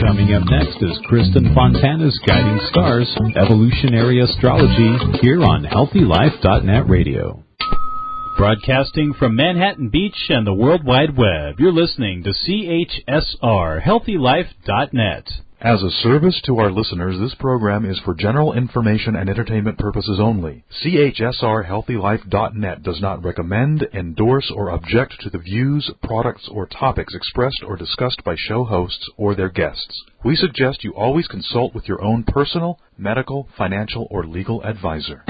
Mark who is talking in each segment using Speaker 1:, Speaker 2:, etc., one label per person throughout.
Speaker 1: Coming up next is Kristin Fontana's Guiding Stars, Evolutionary Astrology, here on HealthyLife.net Radio. Broadcasting from Manhattan Beach and the World Wide Web, you're listening to CHSR, HealthyLife.net.
Speaker 2: As a service to our listeners, this program is for general information and entertainment purposes only. CHSR HealthyLife.net does not recommend, endorse, or object to the views, products, or topics expressed or discussed by show hosts or their guests. We suggest you always consult with your own personal, medical, financial, or legal advisor.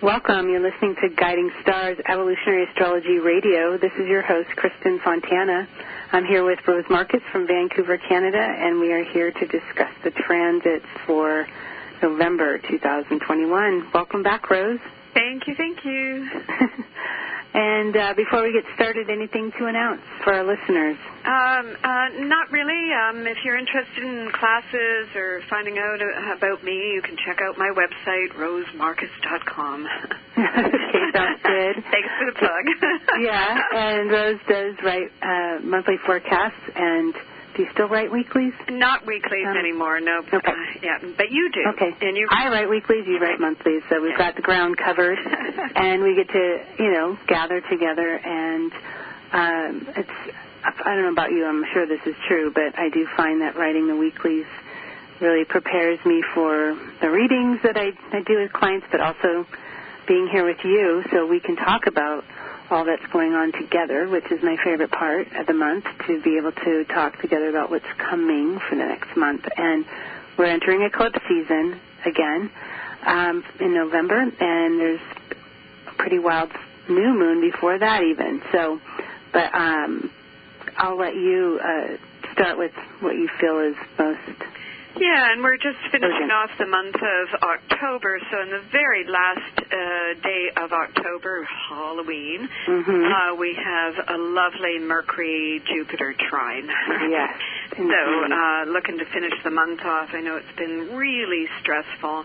Speaker 3: Welcome. You're listening to Guiding Stars, Evolutionary Astrology Radio. This is your host, Kristin Fontana. I'm here with Rose Marcus from Vancouver, Canada, and we are here to discuss the transits for November 2021. Welcome back, Rose.
Speaker 4: Thank you.
Speaker 3: And before we get started, anything to announce for our listeners?
Speaker 4: Not really. If you're interested in classes or finding out about me, you can check out my website, rosemarcus.com.
Speaker 3: Okay, sounds good.
Speaker 4: Thanks for the plug.
Speaker 3: Yeah, and Rose does write monthly forecasts, and do you still write weeklies?
Speaker 4: Not weeklies anymore, no.
Speaker 3: Okay.
Speaker 4: Yeah, but you do.
Speaker 3: Okay.
Speaker 4: And
Speaker 3: I write weeklies, you write monthlies, so we've got the ground covered, and we get to, gather together, and I don't know about you, I'm sure this is true, but I do find that writing the weeklies really prepares me for the readings that I do with clients, but also being here with you so we can talk about all that's going on together, which is my favorite part of the month, to be able to talk together about what's coming for the next month. And we're entering eclipse season again in November, and there's a pretty wild new moon before that even. So, but I'll let you start with what you feel is most...
Speaker 4: Yeah, and we're just finishing off the month of October, so in the very last day of October, Halloween, we have a lovely Mercury-Jupiter trine.
Speaker 3: Yes.
Speaker 4: So looking to finish the month off. I know it's been really stressful.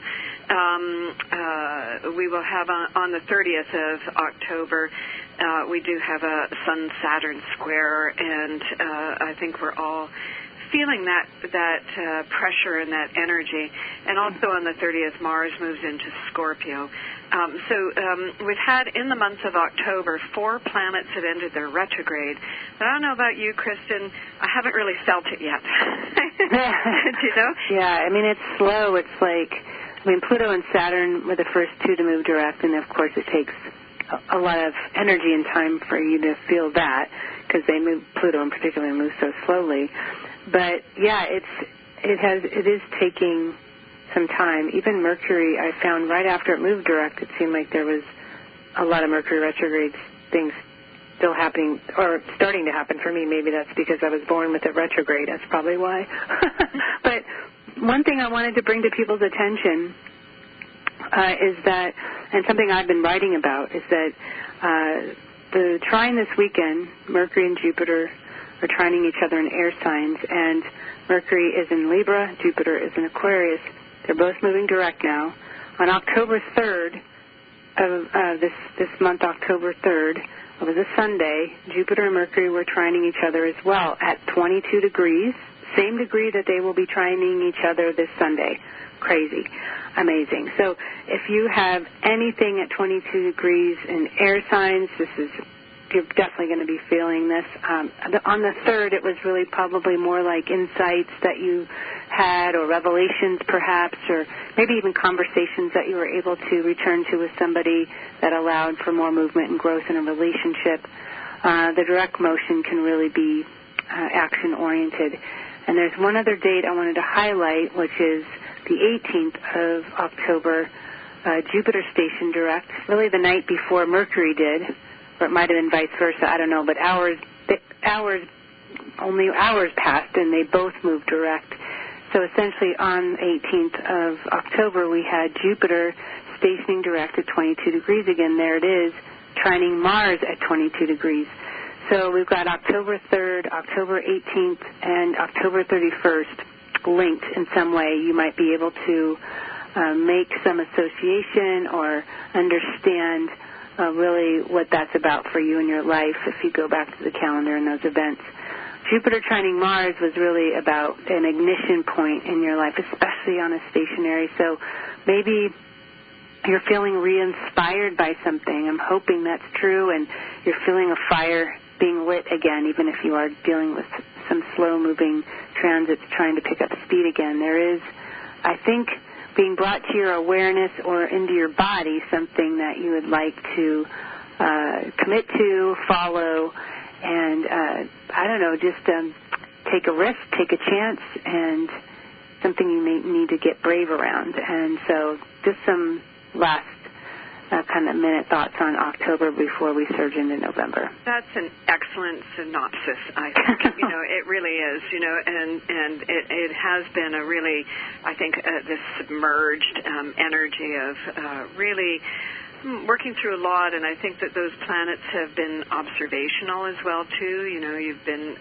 Speaker 4: We will have on the 30th of October, we do have a Sun-Saturn square, and I think we're all feeling that pressure and that energy. And also on the 30th, Mars moves into Scorpio. So we've had in the month of October 4 planets have entered their retrograde. But I don't know about you, Kristin. I haven't really felt it yet. Do you know?
Speaker 3: Yeah, I mean, it's slow. It's like, Pluto and Saturn were the first two to move direct, and of course it takes a lot of energy and time for you to feel that, because Pluto in particular moves so slowly. But yeah, it is taking some time. Even Mercury, I found right after it moved direct, it seemed like there was a lot of Mercury retrograde things still happening, or starting to happen for me. Maybe that's because I was born with it retrograde. That's probably why. But one thing I wanted to bring to people's attention is that, and something I've been writing about, is that the trine this weekend, Mercury and Jupiter are trining each other in air signs, and Mercury is in Libra, Jupiter is in Aquarius. They're both moving direct now. On October 3rd of this month, October 3rd, it was a Sunday, Jupiter and Mercury were trining each other as well at 22 degrees, same degree that they will be trining each other this Sunday. Crazy. Amazing. So if you have anything at 22 degrees in air signs, you're definitely going to be feeling this. On the 3rd, it was really probably more like insights that you had, or revelations perhaps, or maybe even conversations that you were able to return to with somebody that allowed for more movement and growth in a relationship. The direct motion can really be action-oriented. And there's one other date I wanted to highlight, which is the 18th of October, Jupiter stationed direct, really the night before Mercury did, or it might have been vice versa, I don't know, but only hours passed and they both moved direct. So essentially on the 18th of October, we had Jupiter stationing direct at 22 degrees again. There it is, trining Mars at 22 degrees. So we've got October 3rd, October 18th, and October 31st linked in some way. You might be able to make some association or understand really what that's about for you in your life if you go back to the calendar and those events. Jupiter trining Mars was really about an ignition point in your life, especially on a stationary. So maybe you're feeling re-inspired by something. I'm hoping that's true, and you're feeling a fire being lit again, even if you are dealing with some slow-moving transits trying to pick up speed again. There is, I think, being brought to your awareness or into your body something that you would like to commit to, follow, and I don't know, just take a risk, take a chance, and something you may need to get brave around. And so just some last kind of minute thoughts on October before we surge into November.
Speaker 4: That's an excellent synopsis, I think. It really is, and it has been a really, I think, this submerged energy of really working through a lot, and I think that those planets have been observational as well, too. You've been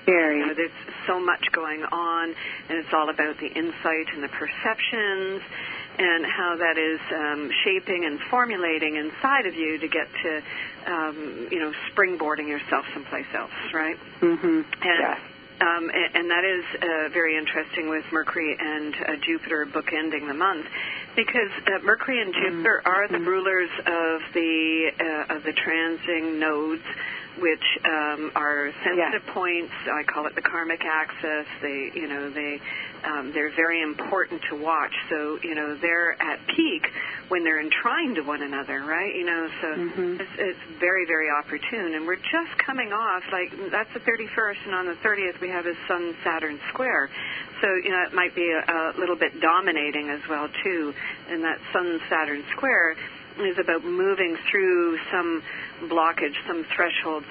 Speaker 3: very.
Speaker 4: There's so much going on, and it's all about the insight and the perceptions and how that is shaping and formulating inside of you to get to, springboarding yourself someplace else, right?
Speaker 3: Mm-hmm.
Speaker 4: And that is very interesting with Mercury and Jupiter bookending the month, because Mercury and Jupiter are the rulers of the transiting nodes, which are sensitive points. I call it the karmic axis. They're very important to watch. So they're at peak when they're entwined to one another, right? So it's very, very opportune. And we're just coming off, that's the 31st, and on the 30th we have a Sun-Saturn square. So it might be a little bit dominating as well too. And that Sun-Saturn square is about moving through some blockage, some threshold,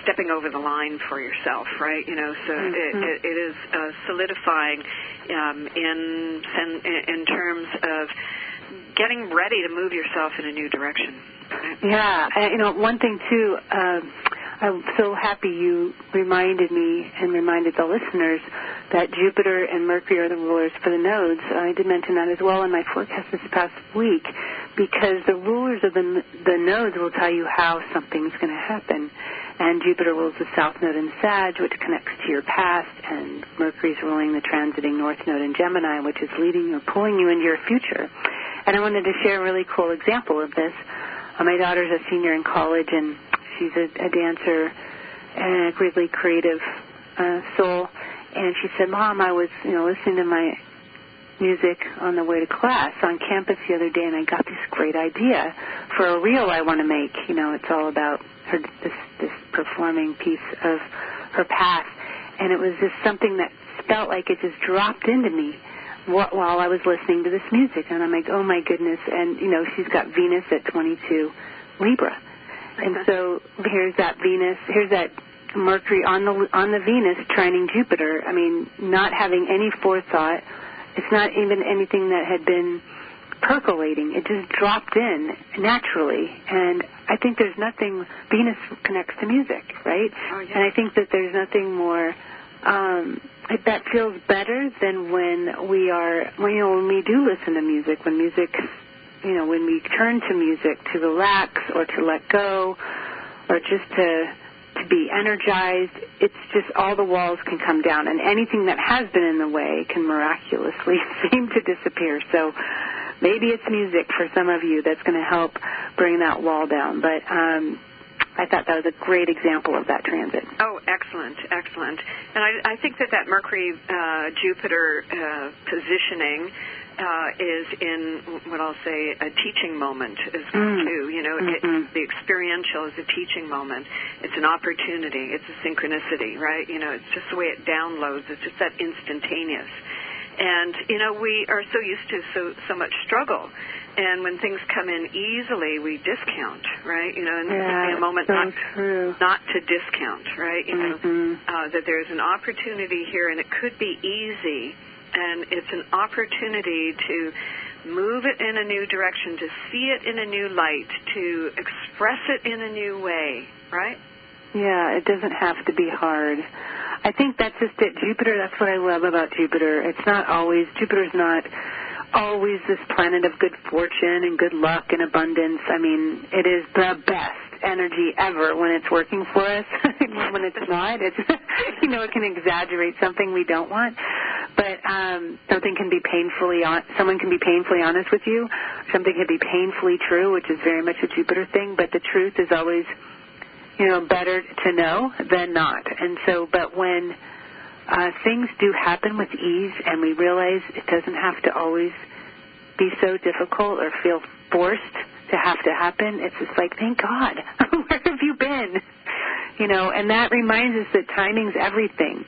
Speaker 4: stepping over the line for yourself, right? So it is solidifying in terms of getting ready to move yourself in a new direction. Right?
Speaker 3: Yeah, one thing too. I'm so happy you reminded me and reminded the listeners that Jupiter and Mercury are the rulers for the nodes. I did mention that as well in my forecast this past week, because the rulers of the nodes will tell you how something's going to happen. And Jupiter rules the South Node in Sag, which connects to your past, and Mercury's ruling the transiting North Node in Gemini, which is leading or pulling you into your future. And I wanted to share a really cool example of this. My daughter's a senior in college, and she's a dancer and a really creative soul. And she said, Mom, I was listening to my music on the way to class on campus the other day, and I got this great idea for a reel I want to make. It's all about her this performing piece of her past. And it was just something that felt like it just dropped into me while I was listening to this music. And I'm like, oh, my goodness. And, she's got Venus at 22 Libra. And so here's that Venus, here's that Mercury on the Venus trining Jupiter. I mean, not having any forethought. It's not even anything that had been percolating. It just dropped in naturally. And I think there's nothing, Venus connects to music, right?
Speaker 4: Oh, yeah.
Speaker 3: And I think that there's nothing more, that feels better than when we do listen to music, when we turn to music to relax or to let go or just to be energized. It's just all the walls can come down, and anything that has been in the way can miraculously seem to disappear. So maybe it's music for some of you that's going to help bring that wall down. But I thought that was a great example of that transit.
Speaker 4: Oh, excellent. And I think that Mercury-Jupiter positioning is in what I'll say a teaching moment as well, too. The experiential is a teaching moment. It's an opportunity. It's a synchronicity, right? It's just the way it downloads. It's just that instantaneous. And, we are so used to so much struggle. And when things come in easily, we discount, right? And this would be a moment not to discount, right? That there's an opportunity here, and it could be easy, and it's an opportunity to move it in a new direction, to see it in a new light, to express it in a new way, right?
Speaker 3: Yeah, it doesn't have to be hard. I think that's just it. Jupiter, that's what I love about Jupiter. Jupiter's not always this planet of good fortune and good luck and abundance. I mean, it is the best energy ever when it's working for us. When it's not, it's, it can exaggerate something we don't want. But someone can be painfully honest with you. Something can be painfully true, which is very much a Jupiter thing. But the truth is always, better to know than not. And so, but when things do happen with ease and we realize it doesn't have to always be so difficult or feel forced to have to happen, it's just like, thank God, where have you been? And that reminds us that timing's everything.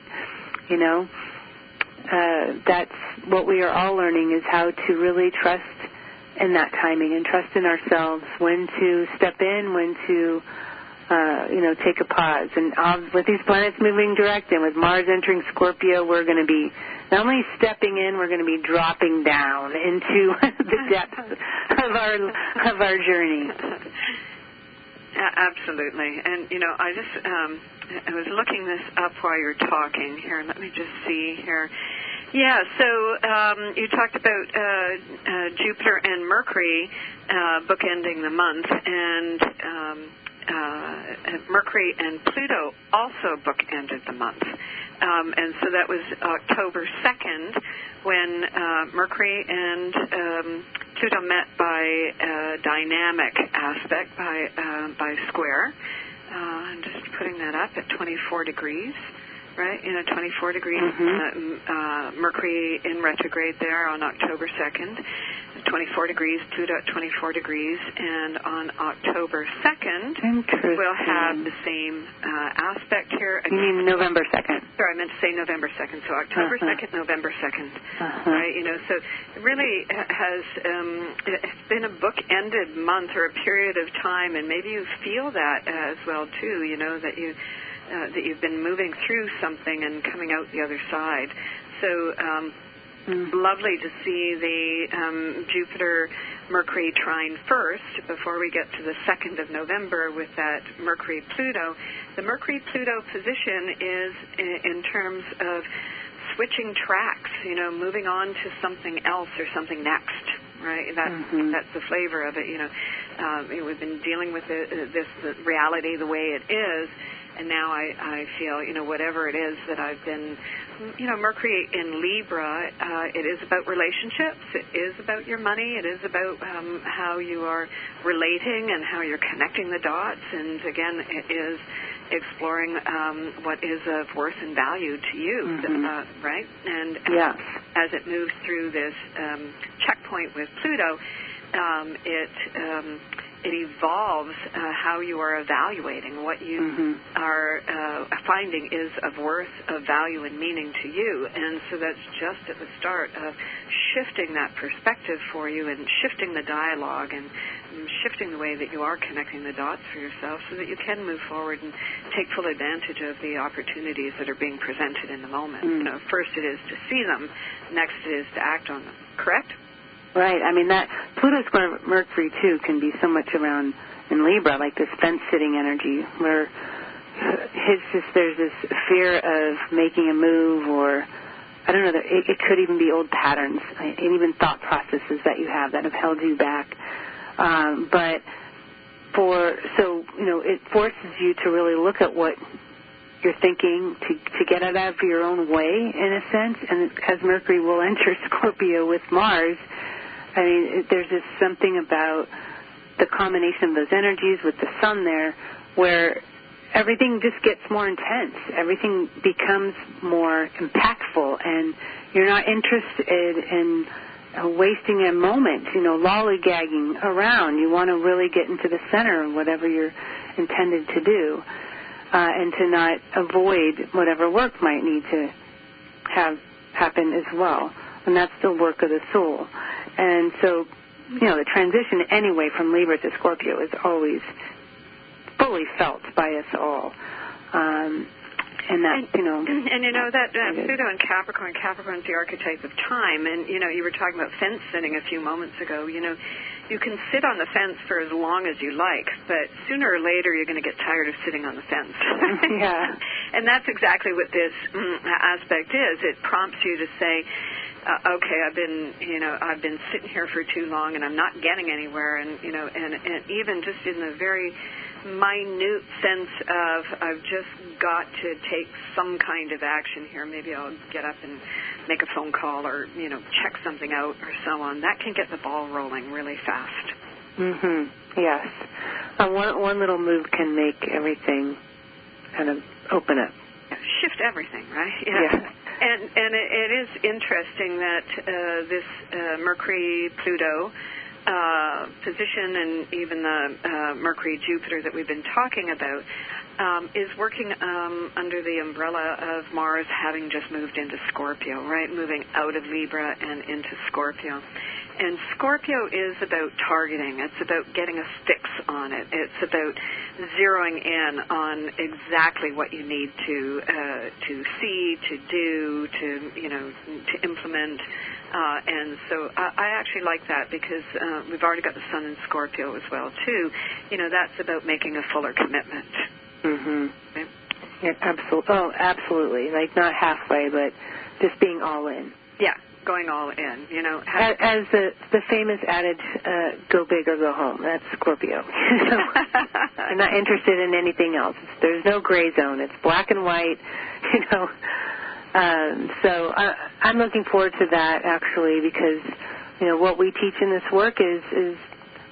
Speaker 3: That's what we are all learning, is how to really trust in that timing and trust in ourselves, when to step in, when to take a pause. And with these planets moving direct and with Mars entering Scorpio, we're going to be not only stepping in, we're going to be dropping down into the depths of our journey.
Speaker 4: Absolutely. And, I was looking this up while you're talking here. Let me just see here. Yeah, so you talked about Jupiter and Mercury bookending the month, and Mercury and Pluto also bookended the month. And so that was October 2nd when Mercury and Pluto met by dynamic aspect, by square. I'm just putting that up at 24 degrees, right? 24 degrees, Mercury in retrograde there on October 2nd. 24 degrees, Pluto at 24 degrees, and on October 2nd, we'll have the same aspect here.
Speaker 3: You mean November 2nd?
Speaker 4: Sorry, I meant to say November 2nd. So October 2nd, November 2nd, right? So it really has it's been a book-ended month or a period of time, and maybe you feel that as well, too, that you've been moving through something and coming out the other side. So lovely to see the Jupiter-Mercury trine first before we get to the 2nd of November with that Mercury-Pluto. The Mercury-Pluto position is in terms of switching tracks, moving on to something else or something next, right? That's the flavor of it. We've been dealing with this reality the way it is, and now I feel, whatever it is that I've been, Mercury in Libra, it is about relationships. It is about your money. It is about how you are relating and how you're connecting the dots. And, again, it is exploring what is of worth and value to you, right? And as it moves through this checkpoint with Pluto, it evolves how you are evaluating what you are finding is of worth, of value, and meaning to you. And so that's just at the start of shifting that perspective for you and shifting the dialogue and shifting the way that you are connecting the dots for yourself so that you can move forward and take full advantage of the opportunities that are being presented in the moment. First it is to see them, next it is to act on them. Correct?
Speaker 3: Right. I mean, that Pluto square Mercury, too, can be so much around in Libra, like this fence-sitting energy, where there's this fear of making a move, or, I don't know, it could even be old patterns and even thought processes that you have that have held you back. It forces you to really look at what you're thinking, to get it out of your own way, in a sense. And as Mercury will enter Scorpio with Mars, I mean, there's just something about the combination of those energies with the sun there where everything just gets more intense. Everything becomes more impactful, and you're not interested in wasting a moment, lollygagging around. You want to really get into the center of whatever you're intended to do, and to not avoid whatever work might need to have happen as well. And that's the work of the soul. And so, the transition anyway from Libra to Scorpio is always fully felt by us all. And that,
Speaker 4: that Pluto in Capricorn, Capricorn's the archetype of time. And, you were talking about fence sitting a few moments ago. You can sit on the fence for as long as you like, but sooner or later you're going to get tired of sitting on the fence.
Speaker 3: Yeah.
Speaker 4: And that's exactly what this aspect is. It prompts you to say, okay, I've been sitting here for too long and I'm not getting anywhere. And, and even just in the very minute sense of I've just got to take some kind of action here. Maybe I'll get up and make a phone call or, check something out or so on. That can get the ball rolling really fast.
Speaker 3: Mhm. Yes. One little move can make everything kind of open up.
Speaker 4: Shift everything, right?
Speaker 3: Yeah.
Speaker 4: And it is interesting that this Mercury-Pluto position and even the Mercury-Jupiter that we've been talking about is working under the umbrella of Mars having just moved into Scorpio, right? Moving out of Libra and into Scorpio. And Scorpio is about targeting. It's about getting a fix on it. It's about zeroing in on exactly what you need to see, to do, to implement. And so I actually like that because we've already got the Sun in Scorpio as well, too. That's about making a fuller commitment.
Speaker 3: Mhm.
Speaker 4: Okay?
Speaker 3: Yeah, absolutely. Oh, absolutely. Like not halfway, but just being all in.
Speaker 4: Yeah, going all in.
Speaker 3: As the famous adage, "Go big or go home." That's Scorpio. I'm not interested in anything else. There's no gray zone. It's black and white. So I'm looking forward to that actually because what we teach in this work is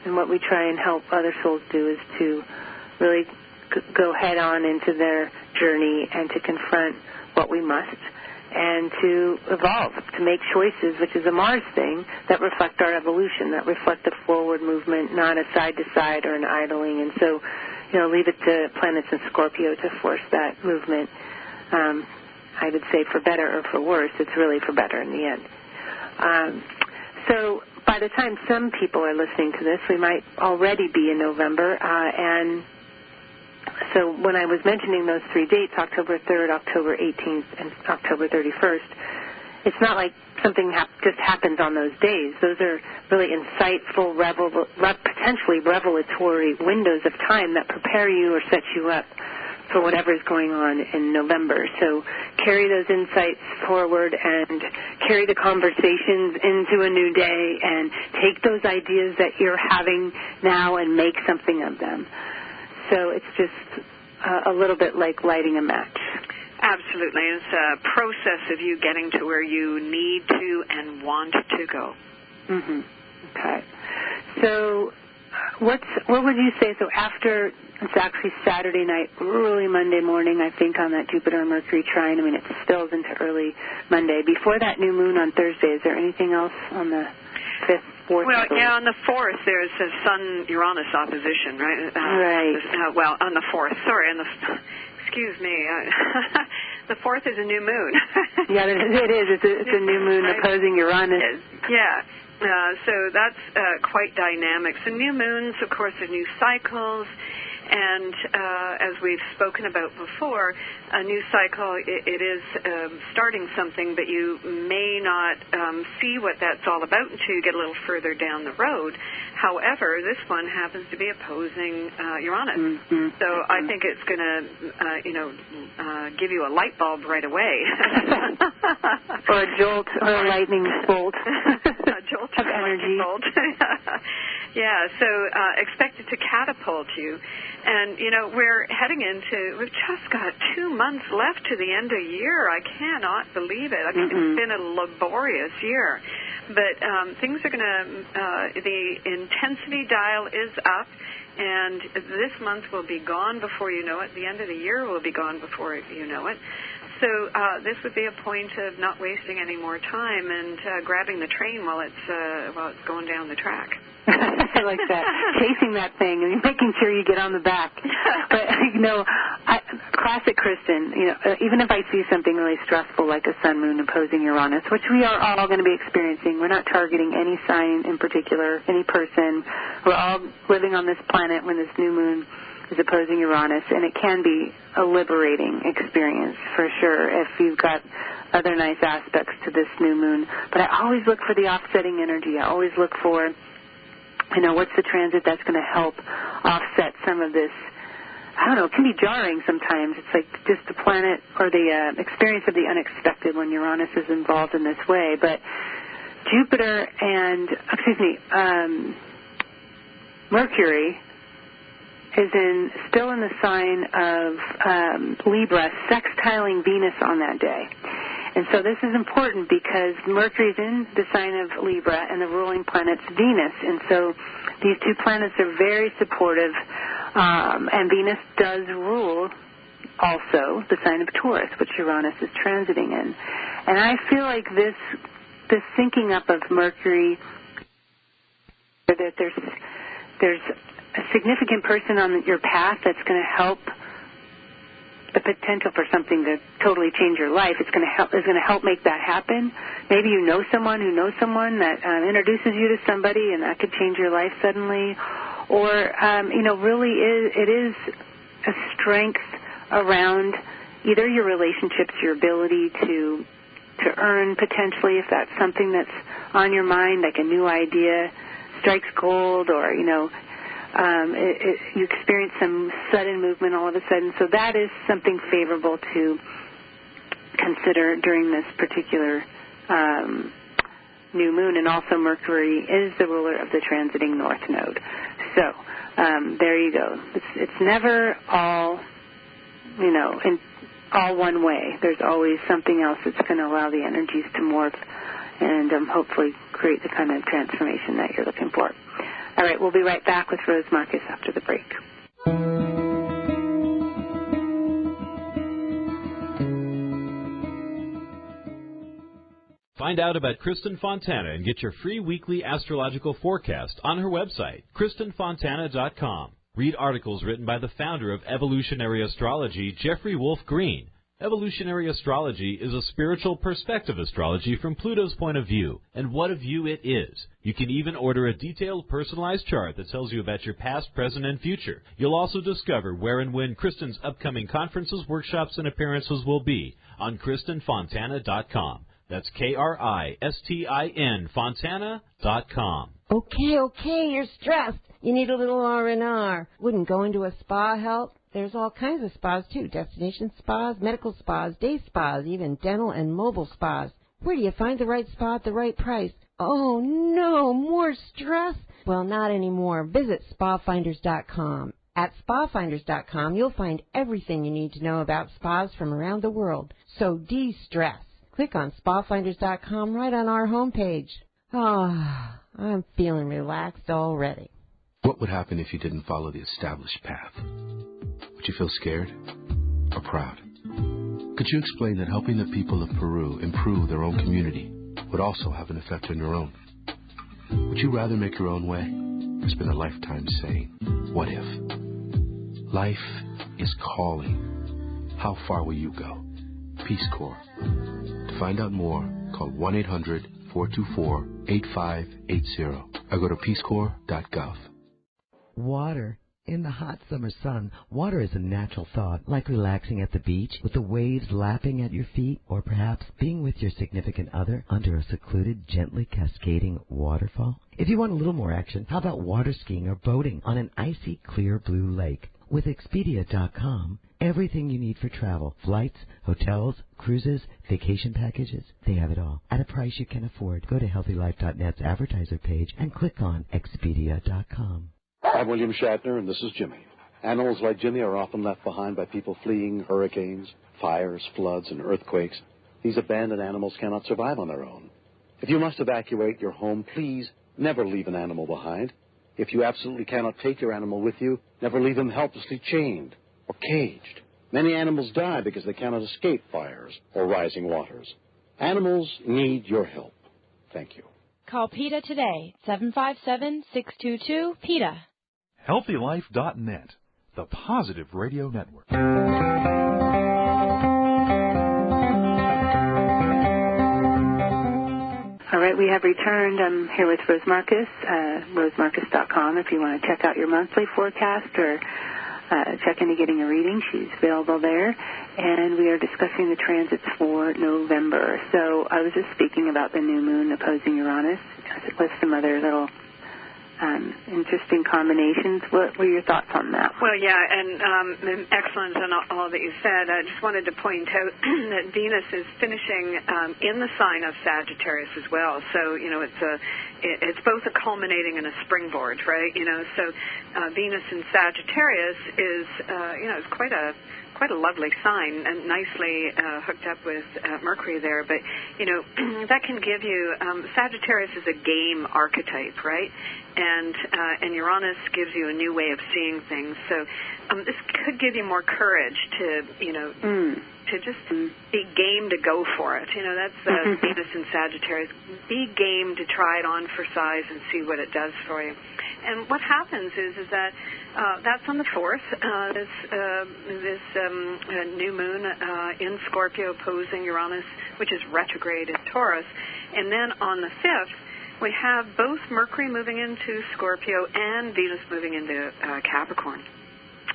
Speaker 3: and what we try and help other souls do is to really go head on into their journey and to confront what we must and to evolve, to make choices, which is a Mars thing, that reflect our evolution, that reflect a forward movement, not a side-to-side or an idling. And so, leave it to planets in Scorpio to force that movement. I would say for better or for worse, it's really for better in the end. So by the time some people are listening to this, we might already be in November, and so when I was mentioning those 3 dates, October 3rd, October 18th, and October 31st, it's not like something just happens on those days. Those are really insightful, potentially revelatory windows of time that prepare you or set you up for whatever is going on in November. So carry those insights forward and carry the conversations into a new day and take those ideas that you're having now and make something of them. So it's just a little bit like lighting a match.
Speaker 4: Absolutely. It's a process of you getting to where you need to and want to go.
Speaker 3: Mm-hmm. Okay. So what would you say? So after, it's actually Saturday night, early Monday morning, I think, on that Jupiter and Mercury trine. I mean, it spills into early Monday. Before that new moon on Thursday, is there anything else on the 5th, 4th?
Speaker 4: Well, yeah, on the 4th, there's a Sun-Uranus opposition, right?
Speaker 3: Right.
Speaker 4: Well, on the 4th. Sorry, excuse me. The 4th is a new moon.
Speaker 3: Yeah, it is. It's a new moon opposing Uranus.
Speaker 4: Yeah. So that's quite dynamic. So new moons, of course, are new cycles. And as we've spoken about before, a new cycle, it is starting something, but you may not see what that's all about until you get a little further down the road. However, this one happens to be opposing Uranus. Mm-hmm. So I think it's going to, give you a light bulb right away.
Speaker 3: Or a jolt or a lightning bolt.
Speaker 4: A jolt
Speaker 3: of energy.
Speaker 4: Bolt. Yeah, so expect it to catapult you. And, we're heading we've just got 2 months left to the end of the year. I cannot believe it. I mean, It's been a laborious year. But things are going to, the intensity dial is up, and this month will be gone before you know it. The end of the year will be gone before you know it. So this would be a point of not wasting any more time and grabbing the train while it's going down the track.
Speaker 3: I like that. Chasing that thing and making sure you get on the back. But, classic Kristin, even if I see something really stressful like a sun moon opposing Uranus, which we are all going to be experiencing, we're not targeting any sign in particular, any person. We're all living on this planet when this new moon is opposing Uranus, and it can be a liberating experience for sure if you've got other nice aspects to this new moon. But I always look for the offsetting energy. I always look for, what's the transit that's going to help offset some of this. I don't know, it can be jarring sometimes. It's like just the planet or the experience of the unexpected when Uranus is involved in this way. But Jupiter and, Mercury is still in the sign of Libra, sextiling Venus on that day. And so this is important because Mercury is in the sign of Libra and the ruling planet's Venus. And so these two planets are very supportive, and Venus does rule also the sign of Taurus, which Uranus is transiting in. And I feel like this syncing up of Mercury, that there's a significant person on your path that's going to help the potential for something to totally change your life. Is going to help make that happen. Maybe you know someone who knows someone that introduces you to somebody, and that could change your life suddenly. Or really it is a strength around either your relationships, your ability to earn potentially, if that's something that's on your mind, like a new idea strikes gold, or you experience some sudden movement all of a sudden. So that is something favorable to consider during this particular new moon. And also Mercury is the ruler of the transiting North Node. So there you go. It's never all, in all one way. There's always something else that's going to allow the energies to morph and hopefully create the kind of transformation that you're looking for. All right, we'll be right back with Rose Marcus after the break.
Speaker 1: Find out about Kristin Fontana and get your free weekly astrological forecast on her website, KristinFontana.com. Read articles written by the founder of evolutionary astrology, Jeffrey Wolf Green. Evolutionary astrology is a spiritual perspective astrology from Pluto's point of view, and what a view it is. You can even order a detailed, personalized chart that tells you about your past, present, and future. You'll also discover where and when Kristin's upcoming conferences, workshops, and appearances will be on KristinFontana.com. That's Kristin, Fontana.com.
Speaker 5: Okay, you're stressed. You need a little R&R. Wouldn't going to a spa help? There's all kinds of spas, too. Destination spas, medical spas, day spas, even dental and mobile spas. Where do you find the right spa at the right price? Oh, no, more stress? Well, not anymore. Visit spafinders.com. At spafinders.com, you'll find everything you need to know about spas from around the world. So de-stress. Click on spafinders.com right on our homepage. Ah, I'm feeling relaxed already.
Speaker 6: What would happen if you didn't follow the established path? Would you feel scared or proud? Could you explain that helping the people of Peru improve their own community would also have an effect on your own? Would you rather make your own way or spend a lifetime saying, what if? Life is calling. How far will you go? Peace Corps. To find out more, call 1-800-424-8580 or go to peacecorps.gov.
Speaker 7: Water. In the hot summer sun, water is a natural thought, like relaxing at the beach with the waves lapping at your feet, or perhaps being with your significant other under a secluded, gently cascading waterfall. If you want a little more action, how about water skiing or boating on an icy, clear blue lake? With Expedia.com, everything you need for travel, flights, hotels, cruises, vacation packages, they have it all at a price you can afford. Go to HealthyLife.net's advertiser page and click on Expedia.com.
Speaker 8: I'm William Shatner, and this is Jimmy. Animals like Jimmy are often left behind by people fleeing hurricanes, fires, floods, and earthquakes. These abandoned animals cannot survive on their own. If you must evacuate your home, please never leave an animal behind. If you absolutely cannot take your animal with you, never leave him helplessly chained or caged. Many animals die because they cannot escape fires or rising waters. Animals need your help. Thank you.
Speaker 9: Call PETA today, 757-622-PETA.
Speaker 2: HealthyLife.net, the positive radio network.
Speaker 3: All right, we have returned. I'm here with Rose Marcus, rosemarcus.com, if you want to check out your monthly forecast or check into getting a reading. She's available there. And we are discussing the transits for November. So I was just speaking about the new moon opposing Uranus with some other little interesting combinations. What were your thoughts on that?
Speaker 4: Well, yeah, and excellent on all that you said. I just wanted to point out that Venus is finishing in the sign of Sagittarius as well. So, it's both a culminating and a springboard, right? So Venus in Sagittarius is, is quite a lovely sign and nicely hooked up with Mercury there. But, that can give you, Sagittarius is a game archetype, right? And Uranus gives you a new way of seeing things. So this could give you more courage to, to just be game to go for it. That's Venus in Sagittarius. Be game to try it on for size and see what it does for you. And what happens is that that's on the 4th, this new moon in Scorpio opposing Uranus, which is retrograde in Taurus. And then on the 5th, we have both Mercury moving into Scorpio and Venus moving into Capricorn.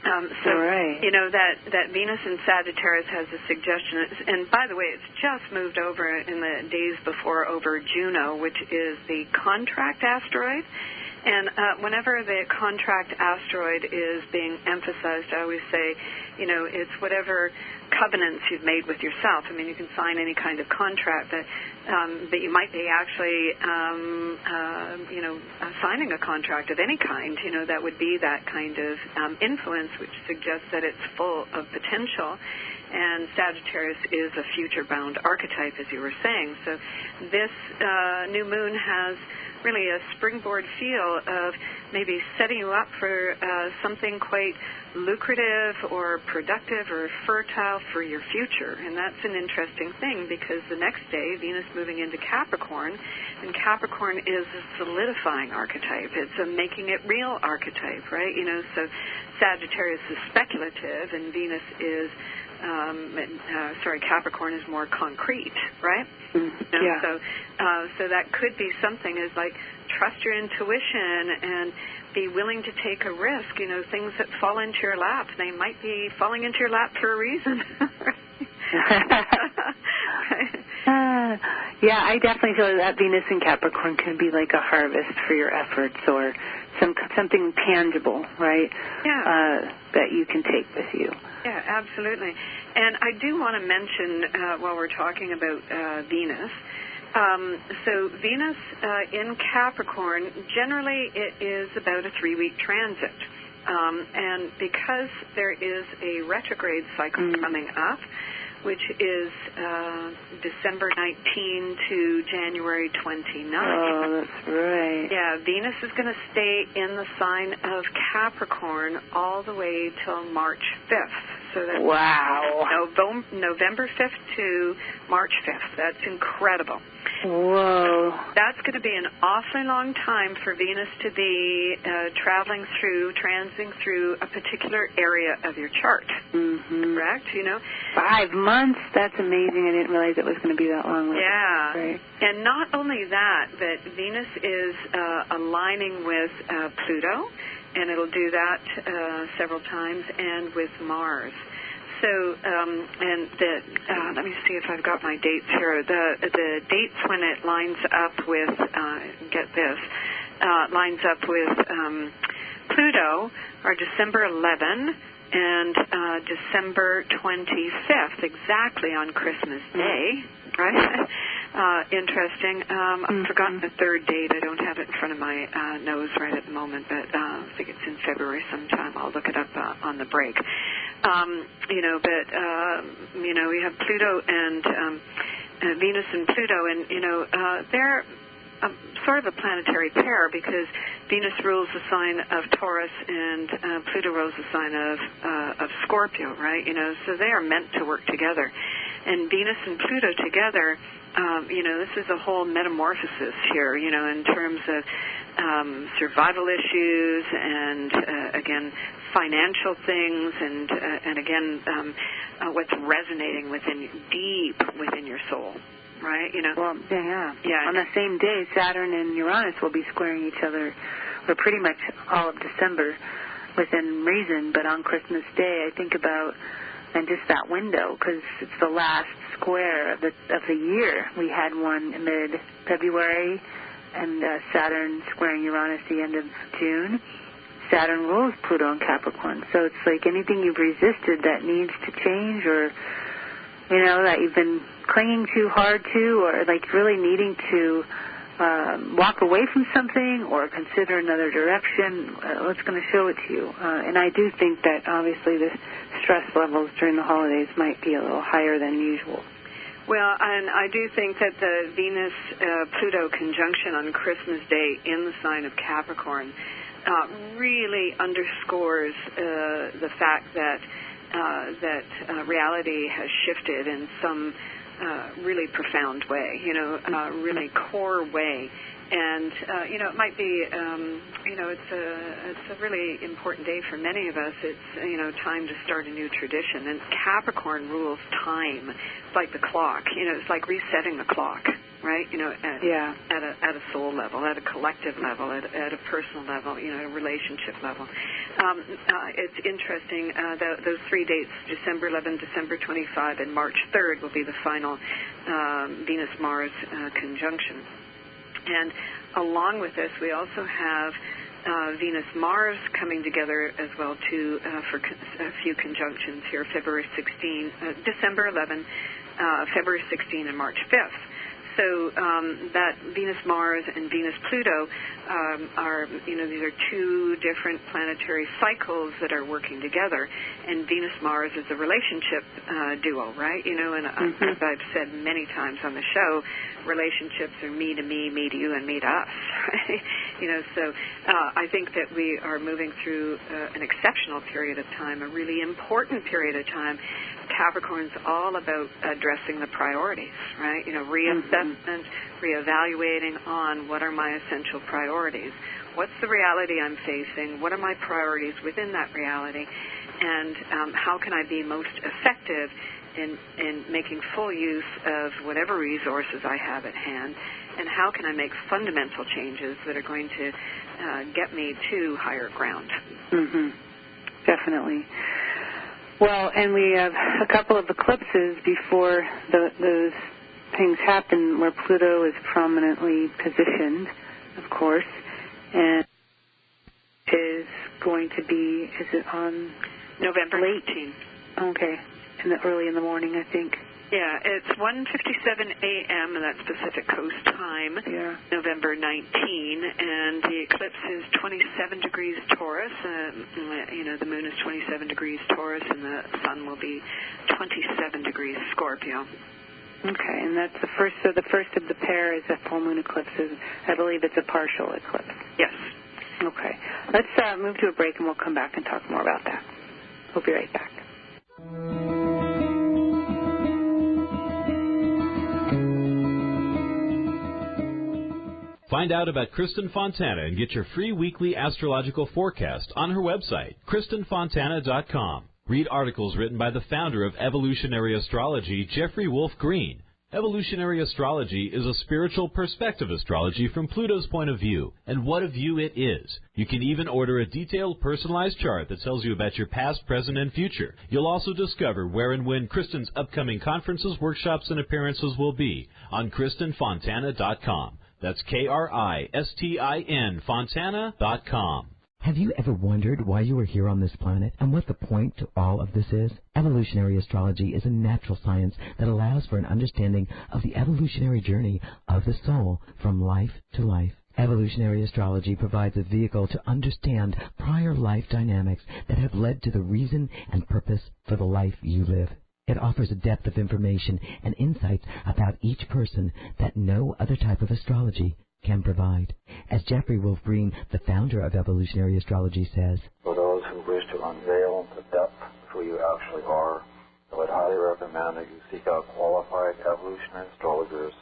Speaker 3: Right.
Speaker 4: That Venus in Sagittarius has a suggestion, and by the way, it's just moved over in the days before over Juno, which is the contract asteroid. And whenever the contract asteroid is being emphasized, I always say, it's whatever covenants you've made with yourself. I mean, you can sign any kind of contract, but you might be actually, signing a contract of any kind, that would be that kind of influence, which suggests that it's full of potential. And Sagittarius is a future-bound archetype, as you were saying. So this new moon has really a springboard feel of maybe setting you up for something quite lucrative or productive or fertile for your future. And that's an interesting thing because the next day, Venus moving into Capricorn, and Capricorn is a solidifying archetype. It's a making it real archetype, right? So Sagittarius is speculative and Venus is Capricorn is more concrete, right?
Speaker 3: Yeah.
Speaker 4: So that could be something is like trust your intuition and be willing to take a risk. Things that fall into your lap, they might be falling into your lap for a reason.
Speaker 3: Yeah, I definitely feel that Venus in Capricorn can be like a harvest for your efforts or something tangible, right?
Speaker 4: Yeah.
Speaker 3: That you can take with you.
Speaker 4: Yeah, absolutely. And I do want to mention, while we're talking about Venus, so Venus in Capricorn, generally it is about a 3-week transit. And because there is a retrograde cycle coming up, which is December 19 to January 29.
Speaker 3: Oh, that's right.
Speaker 4: Yeah, Venus is going to stay in the sign of Capricorn all the way till March 5th. So that's November 5th to March 5th. That's incredible.
Speaker 3: Whoa.
Speaker 4: That's going to be an awfully long time for Venus to be transiting through a particular area of your chart.
Speaker 3: Mm-hmm.
Speaker 4: Correct?
Speaker 3: 5 months? That's amazing. I didn't realize it was going to be that long.
Speaker 4: Yeah.
Speaker 3: Right.
Speaker 4: And not only that, but Venus is aligning with Pluto, and it'll do that several times, and with Mars. So, let me see if I've got my dates here. The dates when it lines up with, lines up with Pluto are December 11 and December 25th, exactly on Christmas Day, right? Interesting. I've forgotten the third date. I don't have it in front of my nose right at the moment, but I think it's in February sometime. I'll look it up on the break. We have Pluto and Venus and Pluto, and, they're sort of a planetary pair because Venus rules the sign of Taurus and Pluto rules the sign of Scorpio, right? So they are meant to work together. And Venus and Pluto together, this is a whole metamorphosis here, in terms of survival issues and, again, financial things and again, what's resonating deep within your soul. Right,
Speaker 3: Well, yeah. On the same day, Saturn and Uranus will be squaring each other for pretty much all of December. within reason, but on Christmas Day I think about and just that window, because it's the last square of the year. We had one in mid-February, and Saturn squaring Uranus the end of June. Saturn rules Pluto and Capricorn, so it's like anything you've resisted that needs to change, or that you've been clinging too hard to, or like really needing to walk away from something or consider another direction, it's going to show it to you. And I do think that obviously the stress levels during the holidays might be a little higher than usual.
Speaker 4: Well, and I do think that the Venus-Pluto conjunction on Christmas Day in the sign of Capricorn really underscores the fact that reality has shifted in some really profound way, really core way. And, it might be, it's a really important day for many of us. It's, time to start a new tradition. And Capricorn rules time. It's like the clock. It's like resetting the clock, right? At a soul level, at a collective level, at a personal level, at a relationship level. It's interesting. Those 3 dates, December 11, December 25, and March 3rd will be the final Venus-Mars conjunction. And along with this, we also have Venus-Mars coming together as well, too, for a few conjunctions here, December 11, February 16, and March 5th. So that Venus-Mars and Venus-Pluto are, these are two different planetary cycles that are working together. And Venus-Mars is a relationship duo, right? And as I've said many times on the show, relationships are me to me, me to you, and me to us, right? So I think that we are moving through an exceptional period of time, a really important period of time. Capricorn's all about addressing the priorities, right? Reassessment, reevaluating on what are my essential priorities. What's the reality I'm facing? What are my priorities within that reality? And how can I be most effective in making full use of whatever resources I have at hand? And how can I make fundamental changes that are going to get me to higher ground?
Speaker 3: Mm-hmm. Definitely. Well, and we have a couple of eclipses before those things happen where Pluto is prominently positioned, of course, and is going to be, is it on
Speaker 4: November 18th?
Speaker 3: Okay, early in the morning, I think.
Speaker 4: Yeah, it's 1:57 a.m. and that's Pacific Coast time, November 19, and the eclipse is 27 degrees Taurus. The moon is 27 degrees Taurus, and the sun will be 27 degrees Scorpio.
Speaker 3: Okay, and that's the first. So the first of the pair is a full moon eclipse. I believe it's a partial eclipse.
Speaker 4: Yes.
Speaker 3: Okay, let's move to a break, and we'll come back and talk more about that. We'll be right back.
Speaker 1: Find out about Kristin Fontana and get your free weekly astrological forecast on her website, KristinFontana.com. Read articles written by the founder of evolutionary astrology, Jeffrey Wolf Green. Evolutionary astrology is a spiritual perspective astrology from Pluto's point of view, and what a view it is. You can even order a detailed personalized chart that tells you about your past, present, and future. You'll also discover where and when Kristin's upcoming conferences, workshops, and appearances will be on KristinFontana.com. That's KRISTIN Fontana.com.
Speaker 7: Have you ever wondered why you are here on this planet and what the point to all of this is? Evolutionary astrology is a natural science that allows for an understanding of the evolutionary journey of the soul from life to life. Evolutionary astrology provides a vehicle to understand prior life dynamics that have led to the reason and purpose for the life you live. It offers a depth of information and insights about each person that no other type of astrology can provide. As Jeffrey Wolf Green, the founder of evolutionary astrology, says,
Speaker 9: for those who wish to unveil the depth of who you actually are, I would highly recommend that you seek out qualified evolutionary astrologers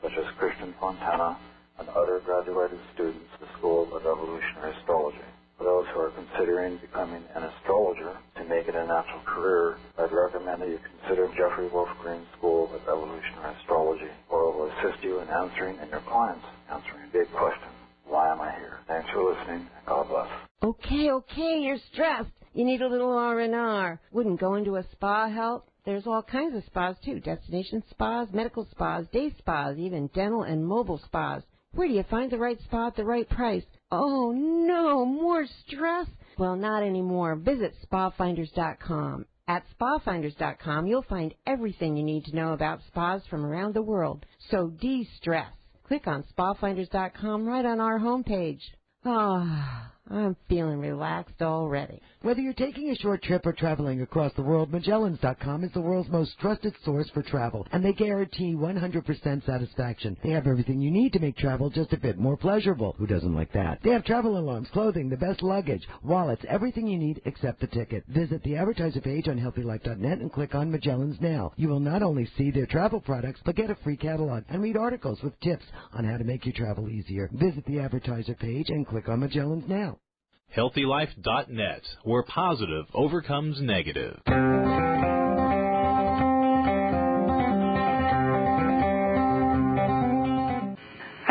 Speaker 9: such as Kristin Fontana and other graduated students of the School of Evolutionary Astrology. For those who are considering becoming an astrologer to make it a natural career, I'd recommend that you consider Jeffrey Wolf Green's School of Evolutionary Astrology, where it will assist you in answering and your clients answering big questions. Why am I here? Thanks for listening, and God bless.
Speaker 5: Okay, you're stressed. You need a little R&R. Wouldn't go into a spa help? There's all kinds of spas, too. Destination spas, medical spas, day spas, even dental and mobile spas. Where do you find the right spa at the right price? Oh, no, more stress? Well, not anymore. Visit spafinders.com. At spafinders.com, you'll find everything you need to know about spas from around the world. So de-stress. Click on spafinders.com right on our homepage. I'm feeling relaxed already.
Speaker 7: Whether you're taking a short trip or traveling across the world, Magellans.com is the world's most trusted source for travel, and they guarantee 100% satisfaction. They have everything you need to make travel just a bit more pleasurable. Who doesn't like that? They have travel alarms, clothing, the best luggage, wallets, everything you need except the ticket. Visit the advertiser page on healthylife.net and click on Magellans now. You will not only see their travel products, but get a free catalog and read articles with tips on how to make your travel easier. Visit the advertiser page and click on Magellans now.
Speaker 1: HealthyLife.net, where positive overcomes negative.
Speaker 3: All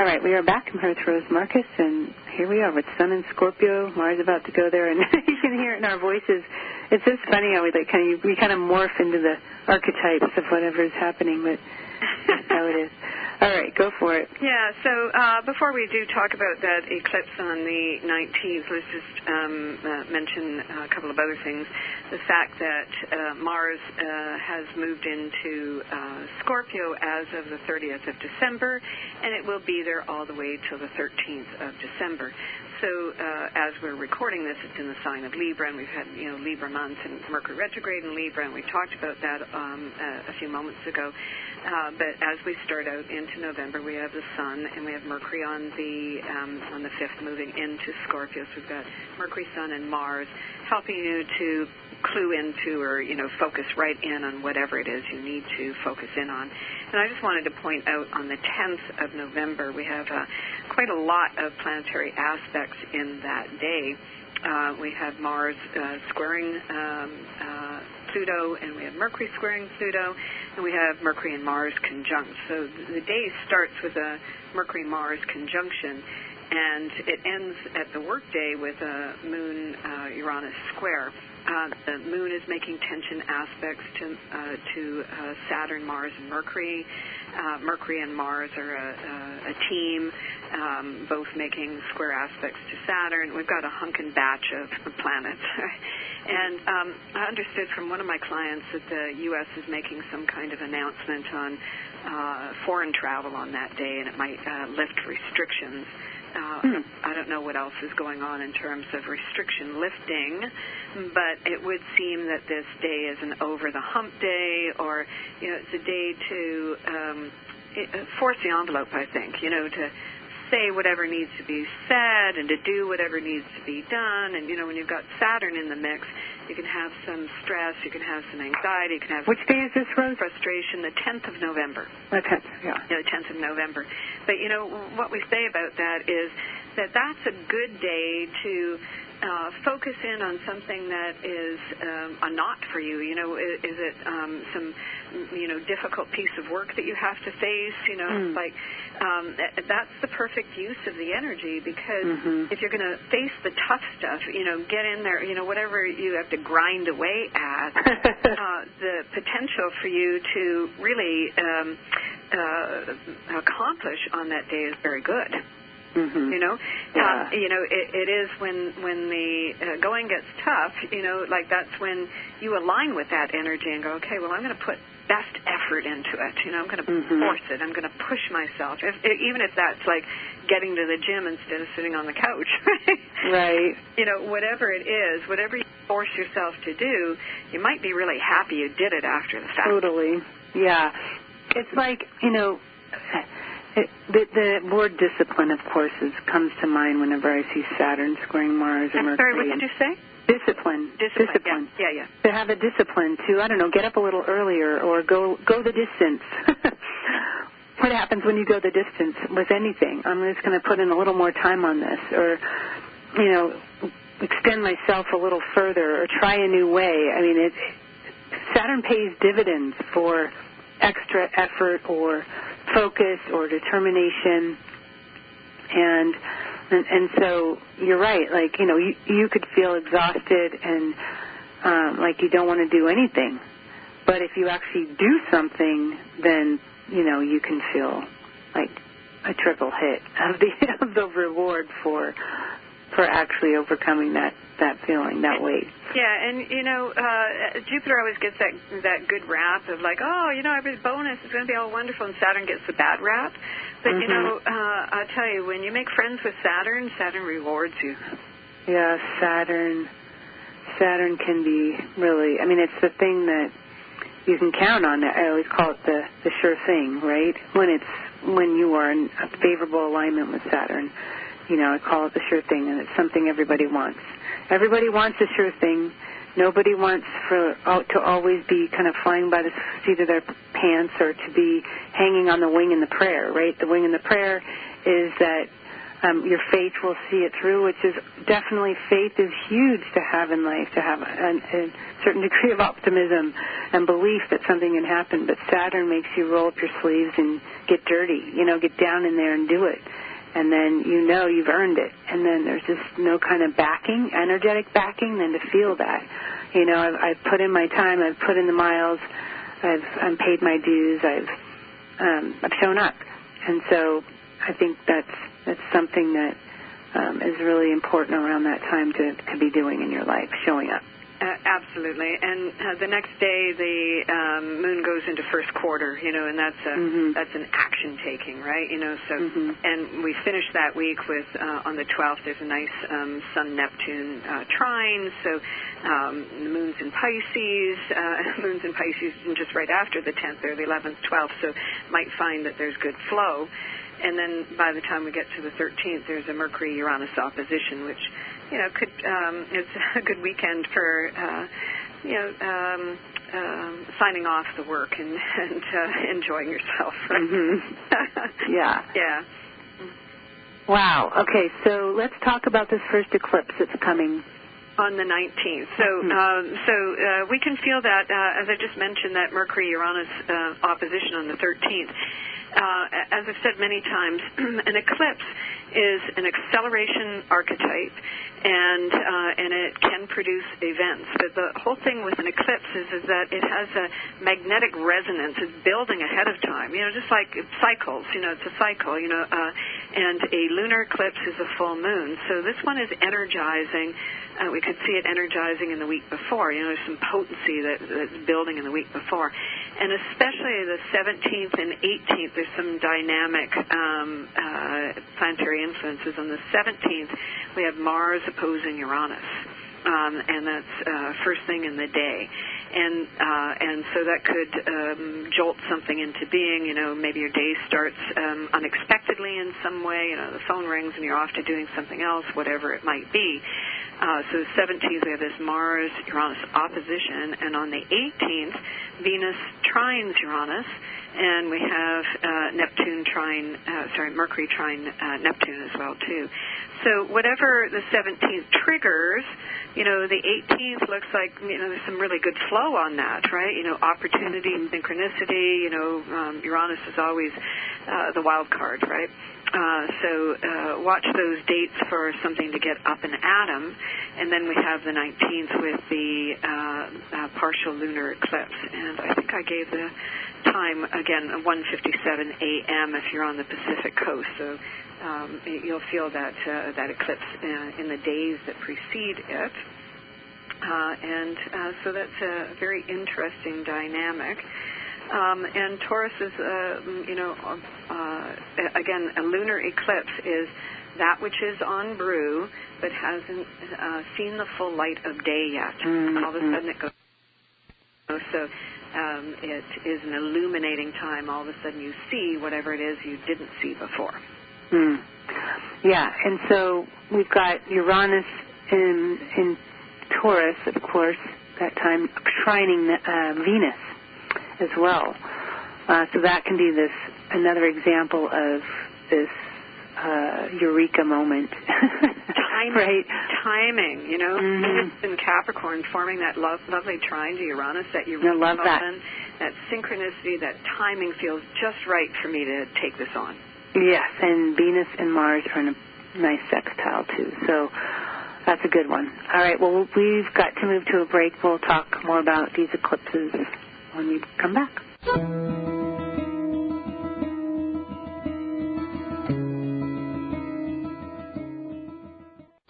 Speaker 3: right, we are back. I'm here with Rose Marcus, and here we are with Sun and Scorpio. Mars about to go there, and you can hear it in our voices. It's just funny how we kind of morph into the archetypes of whatever is happening, but that's how it is. All right, go for it.
Speaker 4: Yeah, so before we do talk about that eclipse on the 19th, let's just mention a couple of other things. The fact that Mars has moved into Scorpio as of the 30th of December, and it will be there all the way till the 13th of December. So as we're recording this, it's in the sign of Libra, and we've had Libra month and Mercury retrograde in Libra, and we talked about that a few moments ago. But as we start out into November, we have the Sun and we have Mercury on the 5th moving into Scorpio. So we've got Mercury, Sun, and Mars helping you to clue into or focus right in on whatever it is you need to focus in on. And I just wanted to point out on the 10th of November, we have quite a lot of planetary aspects in that day. We have Mars squaring Pluto, and we have Mercury squaring Pluto, and we have Mercury and Mars conjunct. So the day starts with a Mercury-Mars conjunction, and it ends at the workday with a Moon-Uranus square. The Moon is making tension aspects to Saturn, Mars, and Mercury. Mercury and Mars are a team, both making square aspects to Saturn. We've got a hunkin' batch of planets. And I understood from one of my clients that the U.S. is making some kind of announcement on foreign travel on that day, and it might lift restrictions. I don't know what else is going on in terms of restriction lifting, but it would seem that this day is an over-the-hump day, or it's a day to force the envelope, I think, to say whatever needs to be said and to do whatever needs to be done. And, when you've got Saturn in the mix, you can have some stress, you can have some anxiety, you can have
Speaker 3: Which day is this, Rose?
Speaker 4: Frustration, the 10th of November.
Speaker 3: The 10th, yeah.
Speaker 4: The 10th of November. But, what we say about that is that that's a good day to focus in on something that is a knot for you. Is it some, difficult piece of work that you have to face? That's the perfect use of the energy, because if you're going to face the tough stuff, get in there, whatever you have to grind away at, the potential for you to really accomplish on that day is very good. It is when the going gets tough, that's when you align with that energy and go, okay, well, I'm going to put best effort into it. I'm going to force it. I'm going to push myself, even if that's like getting to the gym instead of sitting on the couch.
Speaker 3: Right.
Speaker 4: Whatever it is, whatever you force yourself to do, you might be really happy you did it after the fact.
Speaker 3: Totally. Yeah. It's like, the word discipline, of course, comes to mind whenever I see Saturn squaring Mars and Mercury.
Speaker 4: Sorry, what did you say?
Speaker 3: Discipline.
Speaker 4: Yeah.
Speaker 3: To have a discipline to, get up a little earlier or go the distance. What happens when you go the distance with anything? I'm just going to put in a little more time on this, or, extend myself a little further, or try a new way. Saturn pays dividends for extra effort or focus or determination, and And so you're right. Like, you could feel exhausted and like you don't want to do anything. But if you actually do something, then, you can feel like a triple hit of the reward for actually overcoming that feeling, that weight.
Speaker 4: Yeah, and Jupiter always gets that good rap of like, every bonus is going to be all wonderful, and Saturn gets the bad rap. But I'll tell you, when you make friends with Saturn rewards you.
Speaker 3: Yeah, Saturn can be really. I mean, it's the thing that you can count on. I always call it the sure thing, right? When you are in a favorable alignment with Saturn. I call it the sure thing, and it's something everybody wants. Everybody wants a sure thing. Nobody wants to always be kind of flying by the seat of their pants or to be hanging on the wing in the prayer, right? The wing in the prayer is that your faith will see it through, which is definitely, faith is huge to have in life, to have a certain degree of optimism and belief that something can happen. But Saturn makes you roll up your sleeves and get dirty, get down in there and do it. And then you've earned it. And then there's just no kind of backing, energetic backing, than to feel that. I've put in my time, I've put in the miles, I've paid my dues, I've shown up. And so I think that's something that is really important around that time to be doing in your life, showing up.
Speaker 4: Absolutely, and the next day the moon goes into first quarter, and that's an action taking, right? So and we finish that week with on the 12th. There's a nice Sun Neptune trine. So the moon's in Pisces. Moon's in Pisces, and just right after the 10th or the 11th, 12th. So might find that there's good flow. And then by the time we get to the 13th, there's a Mercury-Uranus opposition, which, could it's a good weekend for, signing off the work and enjoying yourself. Right?
Speaker 3: Yeah.
Speaker 4: Yeah.
Speaker 3: Wow. Okay, so let's talk about this first eclipse that's coming.
Speaker 4: On the 19th. So we can feel that, as I just mentioned, that Mercury-Uranus opposition on the 13th. As I've said many times, an eclipse is an acceleration archetype, and it can produce events. But the whole thing with an eclipse is that it has a magnetic resonance. It's building ahead of time. Just like cycles. It's a cycle. And a lunar eclipse is a full moon. So this one is energizing. We could see it energizing in the week before. There's some potency that's building in the week before. And especially the 17th and 18th, there's some dynamic planetary influences. On the 17th, we have Mars opposing Uranus, and that's first thing in the day. And so that could jolt something into being. Maybe your day starts unexpectedly in some way. The phone rings and you're off to doing something else, whatever it might be. So the 17th, we have this Mars-Uranus opposition, and on the 18th, Venus trines Uranus, and we have Mercury trine Neptune as well, too. So whatever the 17th triggers, the 18th looks like, there's some really good flow on that, right? Opportunity, synchronicity, Uranus is always the wild card, right? So watch those dates for something to get up and at 'em. And then we have the 19th with the partial lunar eclipse. And I think I gave the time, again, 1:57 a.m. if you're on the Pacific coast. So you'll feel that eclipse in the days that precede it. So that's a very interesting dynamic. And Taurus is, again, a lunar eclipse is that which is on brew but hasn't seen the full light of day yet. All of a sudden it goes. So it is an illuminating time. All of a sudden you see whatever it is you didn't see before.
Speaker 3: Yeah, and so we've got Uranus in Taurus, of course, that time trining Venus as well. So that can be another example of this eureka moment. Right?
Speaker 4: Timing, Venus in Capricorn forming that lovely trine to Uranus, that eureka
Speaker 3: love
Speaker 4: moment, that synchronicity, that timing feels just right for me to take this on.
Speaker 3: Yes, and Venus and Mars are in a nice sextile, too. So that's a good one. All right, well, we've got to move to a break. We'll talk more about these eclipses when we come back.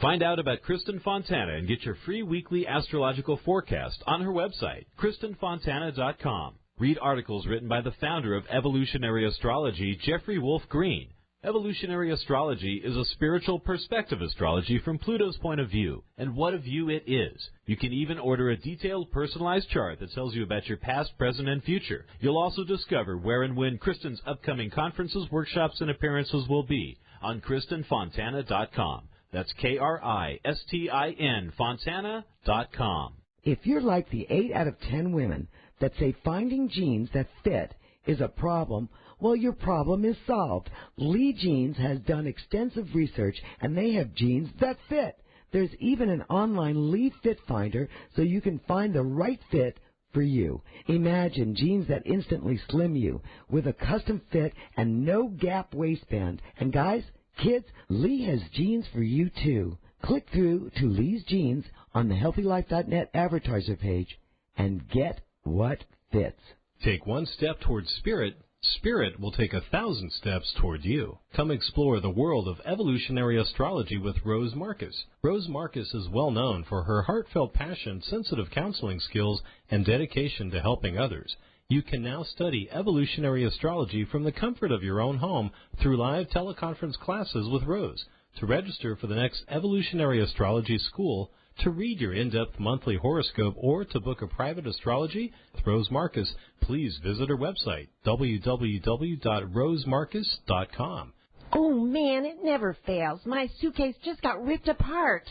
Speaker 1: Find out about Kristin Fontana and get your free weekly astrological forecast on her website, KristinFontana.com. Read articles written by the founder of evolutionary astrology, Jeffrey Wolf Green. Evolutionary astrology is a spiritual perspective astrology from Pluto's point of view, and what a view it is. You can even order a detailed, personalized chart that tells you about your past, present, and future. You'll also discover where and when Kristin's upcoming conferences, workshops, and appearances will be on KristinFontana.com. That's Kristin, Fontana.com.
Speaker 7: If you're like the 8 out of 10 women that say finding jeans that fit is a problem, well, your problem is solved. Lee Jeans has done extensive research, and they have jeans that fit. There's even an online Lee Fit Finder so you can find the right fit for you. Imagine jeans that instantly slim you with a custom fit and no gap waistband. And guys, kids, Lee has jeans for you too. Click through to Lee's Jeans on the HealthyLife.net advertiser page and get what fits.
Speaker 10: Take one step towards spirit. Spirit will take 1,000 steps toward you. Come explore the world of evolutionary astrology with Rose Marcus. Rose Marcus is well known for her heartfelt passion, sensitive counseling skills, and dedication to helping others. You can now study evolutionary astrology from the comfort of your own home through live teleconference classes with Rose. To register for the next Evolutionary Astrology School, to read your in-depth monthly horoscope, or to book a private astrology with Rose Marcus, please visit her website, www.rosemarcus.com.
Speaker 5: Oh, man, it never fails. My suitcase just got ripped apart.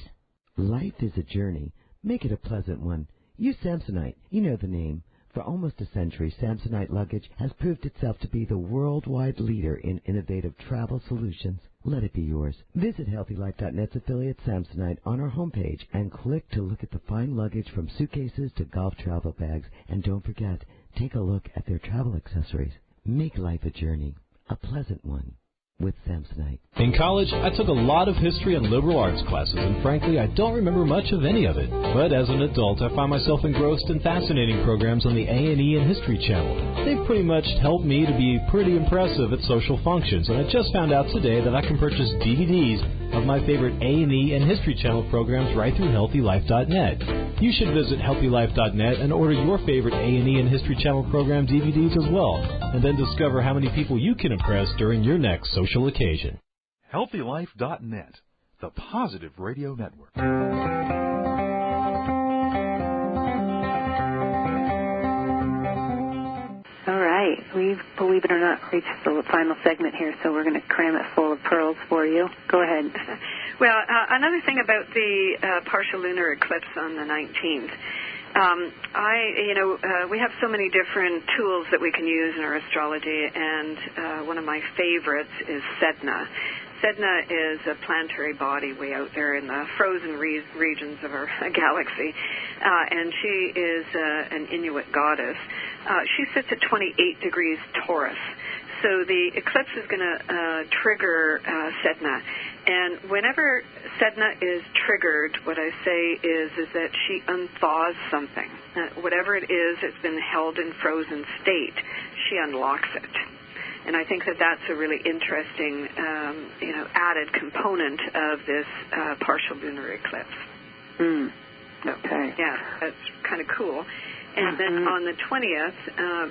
Speaker 7: Life is a journey. Make it a pleasant one. Use Samsonite. You know the name. For almost a century, Samsonite luggage has proved itself to be the worldwide leader in innovative travel solutions. Let it be yours. Visit HealthyLife.net's affiliate Samsonite on our homepage and click to look at the fine luggage from suitcases to golf travel bags. And don't forget, take a look at their travel accessories. Make life a journey, a pleasant one, with Samsonite.
Speaker 10: In college, I took a lot of history and liberal arts classes, and frankly, I don't remember much of any of it. But as an adult, I find myself engrossed in fascinating programs on the A&E and History Channel. They've pretty much helped me to be pretty impressive at social functions, and I just found out today that I can purchase DVDs of my favorite A&E and History Channel programs right through HealthyLife.net. You should visit HealthyLife.net and order your favorite A&E and History Channel program DVDs as well, and then discover how many people you can impress during your next social occasion.
Speaker 2: HealthyLife.net, the positive radio network.
Speaker 3: All right. We've, believe it or not, reached the final segment here, so we're going to cram it full of pearls for you. Go ahead.
Speaker 4: Well, another thing about the partial lunar eclipse on the 19th, we have so many different tools that we can use in our astrology, and one of my favorites is Sedna. Sedna is a planetary body way out there in the frozen regions of our galaxy, and she is an Inuit goddess. She sits at 28 degrees Taurus. So the eclipse is going to trigger Sedna. And whenever Sedna is triggered, what I say is that she unthaws something. Whatever it is that's been held in frozen state, she unlocks it. And I think that that's a really interesting, added component of this partial lunar eclipse.
Speaker 3: Okay.
Speaker 4: Yeah, that's kind of cool. And then on the 20th,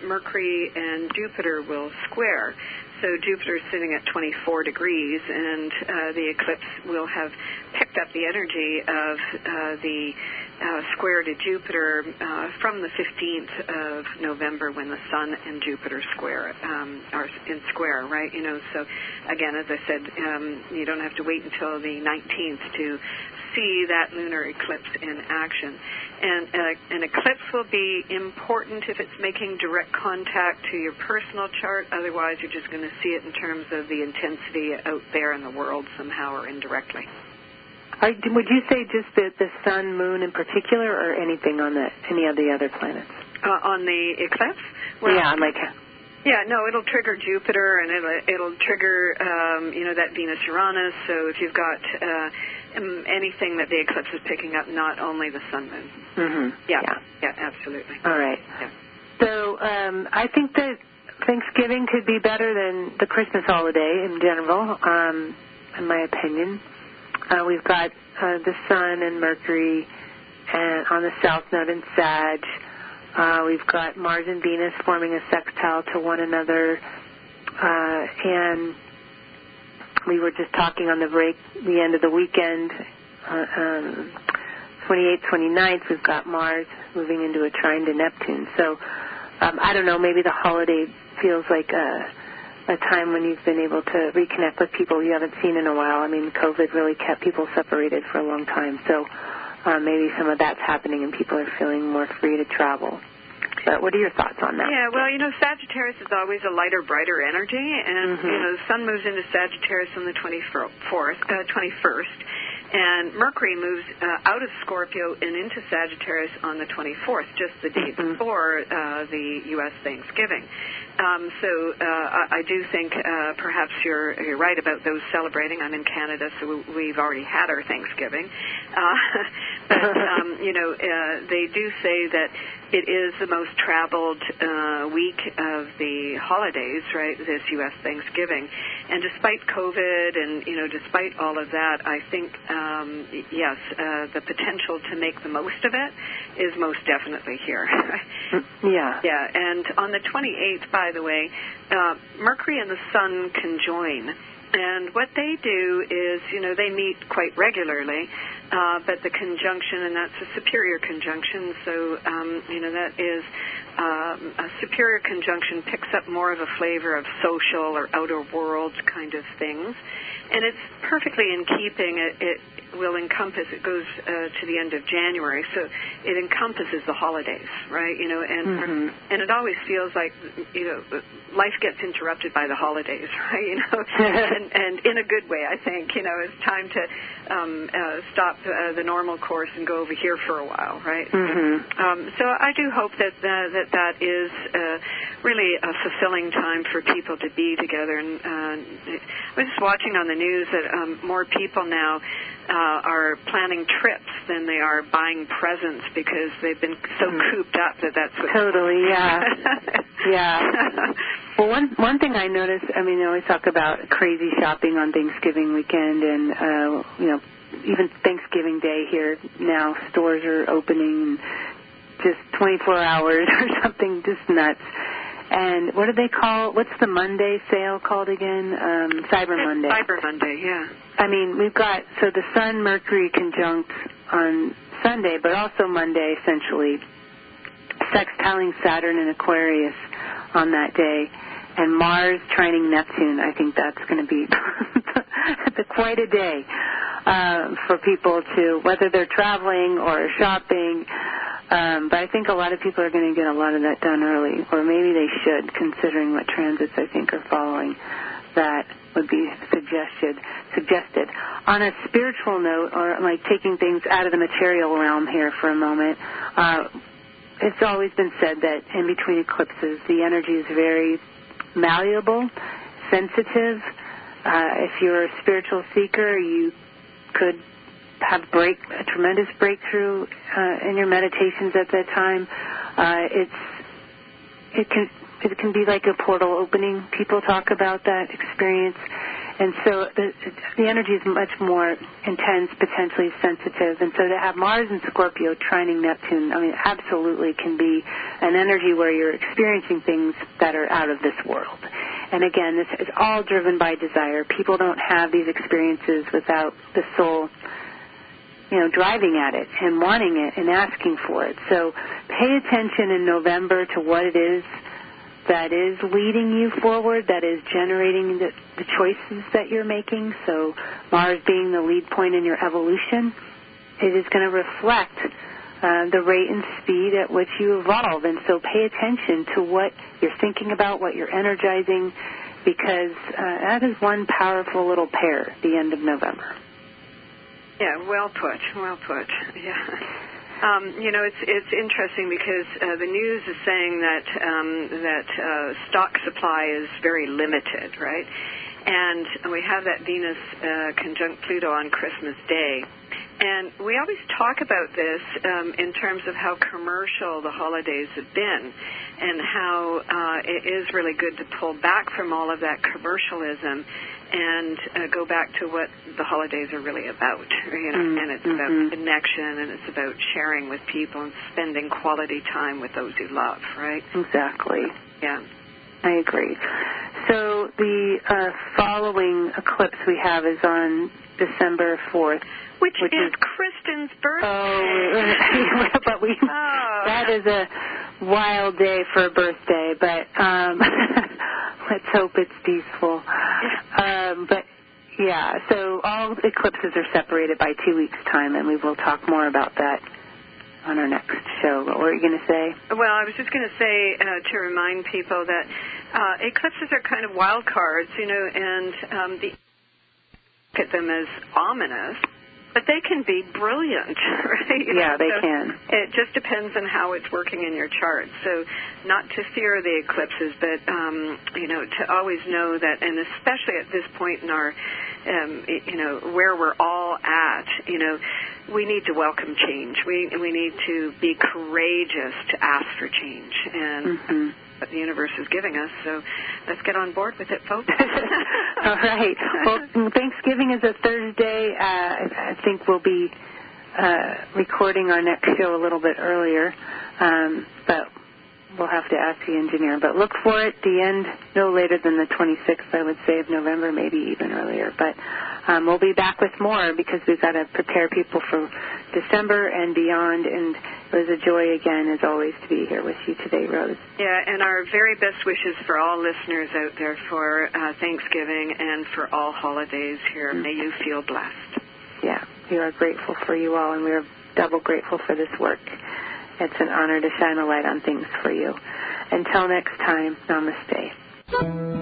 Speaker 4: Mercury and Jupiter will square. So Jupiter is sitting at 24 degrees, and the eclipse will have picked up the energy of the square to Jupiter from the 15th of November, when the Sun and Jupiter square are in square, right? So again, as I said, you don't have to wait until the 19th to see that lunar eclipse in action. And an eclipse will be important if it's making direct contact to your personal chart. Otherwise, you're just going to see it in terms of the intensity out there in the world somehow or indirectly.
Speaker 3: Would you say just the sun, moon in particular, or anything on any of the other planets?
Speaker 4: On the eclipse? Well,
Speaker 3: yeah,
Speaker 4: Yeah, no, it'll trigger Jupiter, and it'll trigger, that Venus-Uranus. So if you've got anything that the eclipse is picking up, not only the sun moon.
Speaker 3: Mm-hmm.
Speaker 4: Yeah, absolutely.
Speaker 3: All right.
Speaker 4: Yeah.
Speaker 3: So I think that Thanksgiving could be better than the Christmas holiday in general, in my opinion. We've got the Sun and Mercury and on the South Node in Sag. We've got Mars and Venus forming a sextile to one another. And we were just talking on the end of the weekend, 28th, 29th, we've got Mars moving into a trine to Neptune. So I don't know, maybe the holiday feels like a time when you've been able to reconnect with people you haven't seen in a while. I mean, COVID really kept people separated for a long time. So maybe some of that's happening and people are feeling more free to travel. But what are your thoughts on that?
Speaker 4: Yeah, well, Sagittarius is always a lighter, brighter energy, and, the Sun moves into Sagittarius on the 21st, and Mercury moves out of Scorpio and into Sagittarius on the 24th, just the day before the U.S. Thanksgiving. So I do think perhaps you're right about those celebrating. I'm in Canada, so we've already had our Thanksgiving. But, they do say that it is the most traveled week of the holidays, right, this U.S. Thanksgiving. And despite COVID and, despite all of that, I think, yes, the potential to make the most of it is most definitely here.
Speaker 3: Yeah.
Speaker 4: Yeah, and on the 28th, by the way, Mercury and the Sun conjoin. And what they do is, they meet quite regularly, but the conjunction, and that's a superior conjunction, so, that is a superior conjunction picks up more of a flavor of social or outer world kind of things. And it's perfectly in keeping. It will encompass, it goes to the end of January, so it encompasses the holidays, right? And it always feels like, life gets interrupted by the holidays, right? and in a good way, I think, it's time to stop the normal course and go over here for a while, right? So I do hope that is really a fulfilling time for people to be together. And I was just watching on the news that more people now are planning trips than they are buying presents because they've been so cooped up that's what...
Speaker 3: Totally, yeah. Yeah. Well, one thing I noticed, I always talk about crazy shopping on Thanksgiving weekend and, even Thanksgiving Day here now, stores are opening just 24 hours or something, just nuts. And what do they call, what's the Monday sale called again? Cyber Monday.
Speaker 4: Cyber Monday, yeah.
Speaker 3: We've got, so the Sun, Mercury conjunct on Sunday, but also Monday, essentially, sextiling Saturn and Aquarius on that day, and Mars trining Neptune. I think that's going to be quite a day for people to, whether they're traveling or shopping. But I think a lot of people are going to get a lot of that done early, or maybe they should, considering what transits I think are following. That would be suggested. On a spiritual note, or like taking things out of the material realm here for a moment, it's always been said that in between eclipses, the energy is very malleable, sensitive. If you're a spiritual seeker, you could have a tremendous breakthrough in your meditations at that time. It can be like a portal opening. People talk about that experience. And so the energy is much more intense, potentially sensitive. And so to have Mars and Scorpio trining Neptune, absolutely can be an energy where you're experiencing things that are out of this world. And again, this is all driven by desire. People don't have these experiences without the soul, driving at it and wanting it and asking for it. So pay attention in November to what it is that is leading you forward, that is generating the choices that you're making. So Mars being the lead point in your evolution, it is going to reflect the rate and speed at which you evolve. And so pay attention to what you're thinking about, what you're energizing, because that is one powerful little pair at the end of November.
Speaker 4: Yeah, well put. Yeah. It's interesting because the news is saying that stock supply is very limited, right? And we have that Venus conjunct Pluto on Christmas Day. And we always talk about this in terms of how commercial the holidays have been and how it is really good to pull back from all of that commercialism and go back to what the holidays are really about, and it's about connection, and it's about sharing with people and spending quality time with those you love, right?
Speaker 3: Exactly.
Speaker 4: Yeah.
Speaker 3: I agree. So the following eclipse we have is on December 4th.
Speaker 4: Which is Kristin's birthday.
Speaker 3: Oh, but that is a wild day for a birthday, but let's hope it's peaceful. But, yeah, so all eclipses are separated by 2 weeks' time, and we will talk more about that on our next show. What were you going to say?
Speaker 4: Well, I was just going to say to remind people that eclipses are kind of wild cards, and look at them as ominous. But they can be brilliant, right?
Speaker 3: Yeah, they can.
Speaker 4: It just depends on how it's working in your chart. So not to fear the eclipses, but, to always know that, and especially at this point in our, where we're all at, we need to welcome change. We need to be courageous to ask for change. And what the universe is giving us. So let's get on board with it, folks.
Speaker 3: All right. Well, Thanksgiving is a Thursday. I think we'll be recording our next show a little bit earlier, but we'll have to ask the engineer. But look for it, the end, no later than the 26th, I would say, of November, maybe even earlier. But we'll be back with more because we've got to prepare people for December and beyond, and it was a joy again, as always, to be here with you today, Rose.
Speaker 4: Yeah, and our very best wishes for all listeners out there for Thanksgiving and for all holidays here. May you feel blessed.
Speaker 3: Yeah, we are grateful for you all, and we are double grateful for this work. It's an honor to shine a light on things for you. Until next time, namaste.